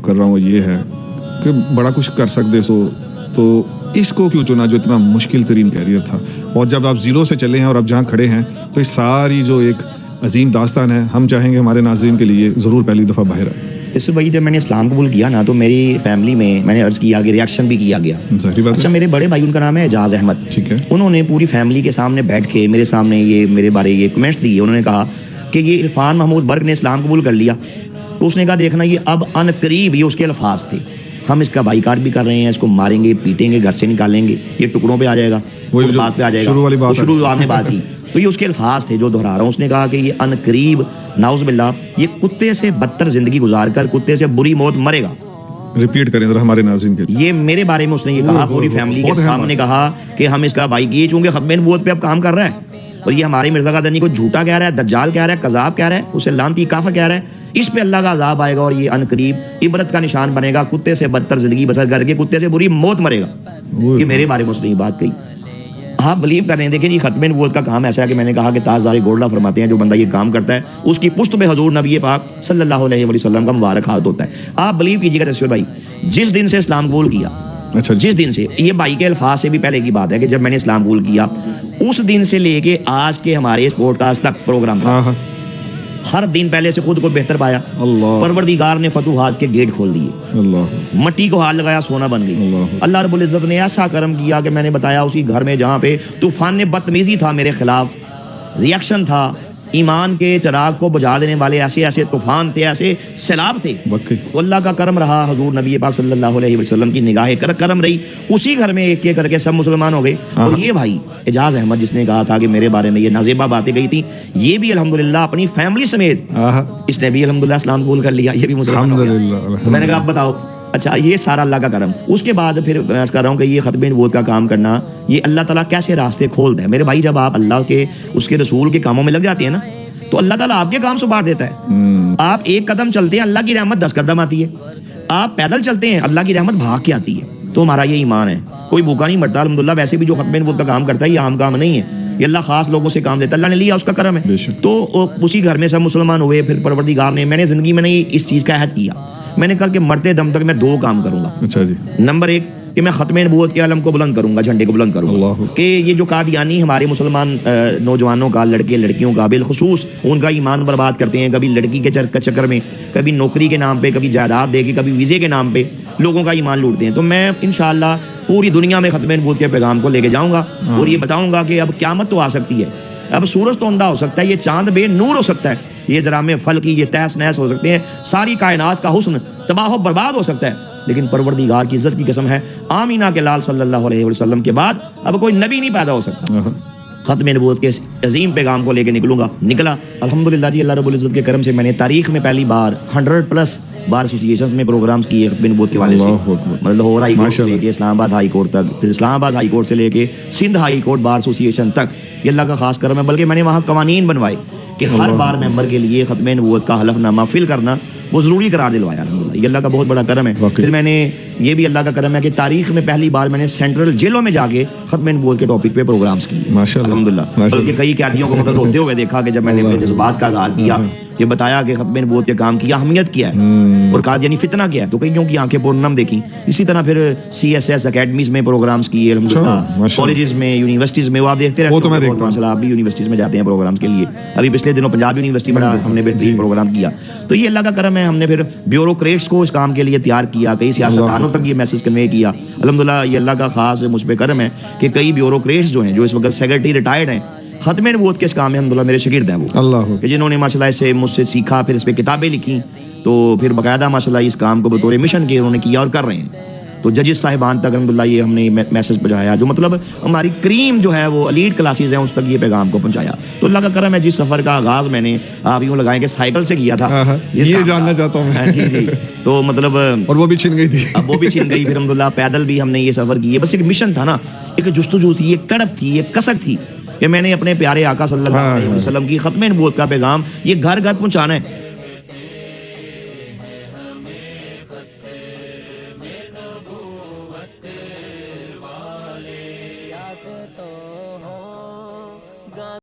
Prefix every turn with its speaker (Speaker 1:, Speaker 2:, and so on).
Speaker 1: کر رہا ہوں یہ ہے کہ بڑا کچھ کر سکتے سو تو اس کو کیوں چنا جو اتنا مشکل ترین کیریئر تھا، اور جب آپ زیرو سے چلے ہیں اور اب جہاں کھڑے ہیں تو یہ ساری جو ایک عظیم داستان ہے، ہم چاہیں گے ہمارے ناظرین کے لیے ضرور پہلی دفعہ باہر آئے۔
Speaker 2: اس سے بھائی جب میں نے اسلام قبول کیا نا تو میری فیملی میں نے عرض کیا کہ ریاکشن بھی کیا گیا۔
Speaker 1: ظاہری بات
Speaker 2: اچھا
Speaker 1: ہے،
Speaker 2: میرے بڑے بھائی ان کا نام ہے اعجاز احمد،
Speaker 1: ٹھیک ہے،
Speaker 2: انہوں نے پوری فیملی کے سامنے بیٹھ کے میرے سامنے یہ میرے بارے یہ کمنٹس دیے۔ انہوں نے کہا کہ یہ عرفان محمود برق نے اسلام قبول کر لیا، تو اس نے کہا دیکھنا یہ اب ان قریب، یہ اس کے الفاظ تھے، ہم اس کا بائیکاٹ بھی کر رہے ہیں، اس کو ماریں گے پیٹیں گے، گھر سے نکالیں گے، یہ ٹکڑوں پہ آ جائے گا،
Speaker 1: وہی جو
Speaker 2: بات پہ آ جائے گا،
Speaker 1: شروع والی بات ہے۔
Speaker 2: شروع آپ نے بات کی تو یہ اس کے الفاظ تھے جو دہرا رہا ہوں۔ اس نے کہا کہ یہ ان قریب نعوذ باللہ یہ کتے سے بدتر زندگی گزار کر کتے سے بری موت مرے گا۔
Speaker 1: ریپیٹ کریں ذرا ہمارے ناظرین کے لیے۔
Speaker 2: یہ میرے بارے میں اس نے یہ کہا، پوری فیملی کے سامنے کہا کہ ہم اس کا بھائی یہ چونکہ ختم نبوت پہ اب کام کر رہا ہے اور یہ ہمارے مرزا قادیانی کو جھوٹا کہہ رہا ہے، دجال کہہ رہا ہے، کذاب کہہ رہا ہے، اسے لعنتی کافر کہہ رہا ہے، اس پہ اللہ کا عذاب آئے گا اور یہ ان قریب عبرت کا نشان بنے گا، کتے سے بدتر زندگی بسر کر کے کتے سے بری موت مرے گا۔ یہ میرے بارے میں اس نے یہ بات کہی۔ آپ بلیو کر رہے ہیں، دیکھیں یہ ختم نبوت کا کام ایسا ہے کہ میں نے کہا کہ تاجدار گولڈا فرماتے ہیں جو بندہ یہ کام کرتا ہے اس کی پشت پہ حضور نبی پاک صلی اللہ علیہ وسلم کا مبارک ہاتھ ہوتا ہے۔ آپ بلیو کیجیے گا تشویر بھائی، جس دن سے اسلام قبول کیا،
Speaker 1: اچھا
Speaker 2: جس دن سے، یہ بھائی کے الفاظ سے بھی پہلے کی بات ہے کہ جب میں نے اسلام قبول کیا اس دن سے لے کے آج کے ہمارے اس پوڈ کاسٹ تک پروگرام تھا، ہر دن پہلے سے خود کو بہتر پایا۔
Speaker 1: اللہ
Speaker 2: پروردگار نے فتوحات کے گیٹ کھول دیے،
Speaker 1: اللہ
Speaker 2: مٹی کو ہاتھ لگایا سونا بن گئی۔ اللہ رب العزت نے ایسا کرم کیا کہ میں نے بتایا اسی گھر میں جہاں پہ طوفان بدتمیزی تھا میرے خلاف، ریاکشن تھا، ایمان کے چراغ کو بجھا دینے والے ایسے ایسے طوفان تھے، ایسے سیلاب تھے، تو اللہ کا کرم رہا، حضور نبی پاک صلی اللہ علیہ وسلم کی نگاہ کرم رہی، اسی گھر میں ایک ایک کر کے سب مسلمان ہو گئے۔ اور یہ بھائی اعجاز احمد جس نے کہا تھا کہ میرے بارے میں یہ نازیبہ باتیں گئی تھی، یہ بھی الحمدللہ اپنی فیملی سمیت اس نے بھی الحمدللہ اسلام قبول کر لیا، یہ بھی مسلمان ہو گیا۔ تو میں نے کہا اب بتاؤ، اچھا یہ سارا اللہ کا کرم۔ اس کے بعد پھر میں کر رہا ہوں کہ یہ ختم نبوت کا کام کرنا، یہ اللہ تعالیٰ کیسے راستے کھولتا ہے میرے بھائی۔ جب آپ اللہ کے اس کے رسول کے کاموں میں لگ جاتے ہیں نا تو اللہ تعالیٰ آپ کے کام سنوار دیتا ہے۔ آپ ایک قدم چلتے ہیں، اللہ کی رحمت 10 قدم آتی ہے۔ آپ پیدل چلتے ہیں، اللہ کی رحمت بھاگ کے آتی ہے۔ تو ہمارا یہ ایمان ہے، کوئی بھوکا نہیں مرتا الحمدللہ۔ ویسے بھی جو ختم نبوت کا کام کرتا ہے یہ عام کام نہیں ہے، یہ اللہ خاص لوگوں سے کام لیتا ہے، اللہ نے لیا، اس کا کرم ہے۔ تو اسی گھر میں سب مسلمان ہوئے، پھر پروردگار نے، میں نے زندگی میں نہیں اس چیز کا عہد کیا، میں نے کہا کہ مرتے دم تک میں 2 کام کروں گا۔
Speaker 1: اچھا جی،
Speaker 2: نمبر 1 کہ میں ختم نبوت کے علم کو بلند کروں گا، جھنڈے کو بلند کروں گا، کہ یہ جو قادیانی ہمارے مسلمان نوجوانوں کا، لڑکے لڑکیوں کا بالخصوص ان کا ایمان برباد کرتے ہیں، کبھی لڑکی کے چکر میں، کبھی نوکری کے نام پہ، کبھی جائیداد دے کے، کبھی ویزے کے نام پہ لوگوں کا ایمان لوٹتے ہیں۔ تو میں انشاءاللہ پوری دنیا میں ختم نبوت کے پیغام کو لے کے جاؤں گا اور یہ بتاؤں گا کہ اب قیامت تو آ سکتی ہے، اب سورج تو اندھا ہو سکتا ہے، یہ چاند بے نور ہو سکتا ہے، یہ جرام فلکی، یہ تہس نہس ہو سکتے ہیں، ساری کائنات کا حسن تباہ و برباد ہو سکتا ہے، لیکن پروردگار کی عزت کی قسم ہے، آمینہ کے لال صلی اللہ علیہ وسلم کے بعد اب کوئی نبی نہیں پیدا ہو سکتا۔ ختم نبوت کے اس عظیم پیغام کو لے کے نکلوں گا، نکلا الحمدللہ جی۔ اللہ رب العزت کے کرم سے میں نے تاریخ میں پہلی بار 100+ بار ایسوسیشنز میں پروگرامز کیے ختم نبوت کے حوالے سے، مطلب لاہور ہائی کورٹ سے لے کے اسلام آباد ہائی کورٹ تک، پھر اسلام آباد ہائی کورٹ سے لے کے Sindh high court bar association تک، یہ اللہ کا خاص کرم ہے۔ بلکہ میں نے وہاں قوانین بنوائے کہ ہر بار ممبر کے لیے ختم نبوت کا حلف نامہ فل کرنا وہ ضروری قرار دلوایا الحمدللہ، یہ اللہ کا بہت بڑا کرم ہے۔ پھر میں نے یہ بھی اللہ کا کرم ہے کہ تاریخ میں پہلی بار میں نے سینٹرل جیلوں میں جا کے ختم نبوت کے ٹاپک پہ پروگرامز کیے الحمدللہ۔ بلکہ کئی قیدیوں کو مطلب روتے ہوئے دیکھا کہ جب میں نے اپنے جذبات کا اظہار کیا، یہ بتایا کہ ختم نبوت کے کام کی اہمیت کیا ہے اور قادیانی فتنہ کیا ہے، تو کئیوں کی آنکھیں پورنم دیکھیں۔ اسی طرح پھر CSS اکیڈمیز میں پروگرامز کیے الحمدللہ، کالجز میں، یونیورسٹیز میں، وہ آپ دیکھتے رہتے ہیں ماشاءاللہ، آپ بھی یونیورسٹیز میں جاتے ہیں پروگرامز کے لیے۔ ابھی پچھلے دنوں پنجاب یونیورسٹی بڑا ہم نے بہترین پروگرام کیا، تو یہ اللہ کا کرم ہے۔ ہم نے پھر بیوروکریٹس کو اس کام کے لیے تیار کیا، کئی سیاستدانوں تک یہ میسج کنوے کیا الحمدللہ، یہ اللہ کا خاص مجھ پہ کرم ہے کہ کئی بیوروکریٹس جو ہیں، جو اس وقت سیکرٹری ریٹائرڈ ہیں، ختم نبوت کے اس کام میں الحمدللہ میرے شاگرد ہیں وہ، اللہ کہ جنہوں نے ماشاءاللہ اسے مجھ سے سیکھا، پھر اس پہ کتابیں لکھی، تو پھر باقاعدہ ماشاءاللہ اس کام کو بطور مشن کے انہوں نے کیا اور کر رہے ہیں۔ تو ججز صاحبان تک الحمدللہ یہ ہم نے میسج پہنچایا، جو مطلب ہماری کریم جو ہے وہ ایلیٹ کلاسز ہیں اس تک یہ پیغام کو پہنچایا۔ تو اللہ کا کرم ہے، جس سفر کا آغاز میں نے آپ یوں لگائیں کہ سائیکل سے کیا تھا،
Speaker 1: یہ جاننا چاہتا ہوں
Speaker 2: جی جی، تو مطلب
Speaker 1: اور وہ بھی چھن گئی تھی،
Speaker 2: اب وہ بھی چھن گئی، پھر الحمدللہ پیدل بھی ہم نے یہ سفر کیے۔ بس ایک مشن تھا نا، ایک جستجو تھی، ایک تڑپ تھی، ایک کسک تھی کہ میں نے اپنے پیارے آقا صلی اللہ علیہ وسلم کی ختم نبوت کا پیغام یہ گھر گھر پہنچانا ہے۔